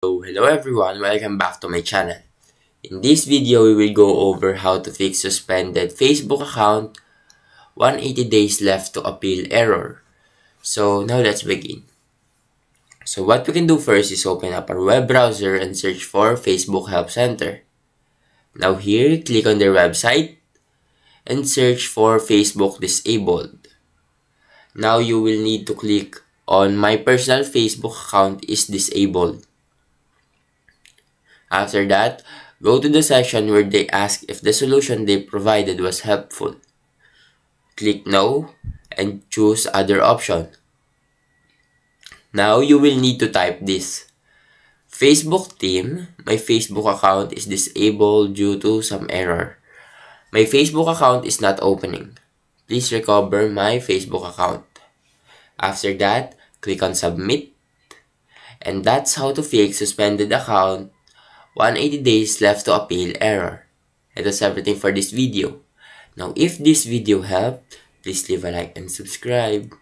So, hello everyone, welcome back to my channel. In this video, we will go over how to fix suspended Facebook account 180 days left to appeal error. So now let's begin. So what we can do first is open up our web browser and search for Facebook Help Center. Now here, click on their website and search for Facebook Disabled. Now you will need to click on My Personal Facebook Account is Disabled. After that, go to the section where they ask if the solution they provided was helpful. Click No and choose Other option. Now you will need to type this. Facebook team, my Facebook account is disabled due to some error. My Facebook account is not opening. Please recover my Facebook account. After that, click on Submit. And that's how to fix suspended account 180 days left to appeal error. And that's everything for this video. Now if this video helped, please leave a like and subscribe.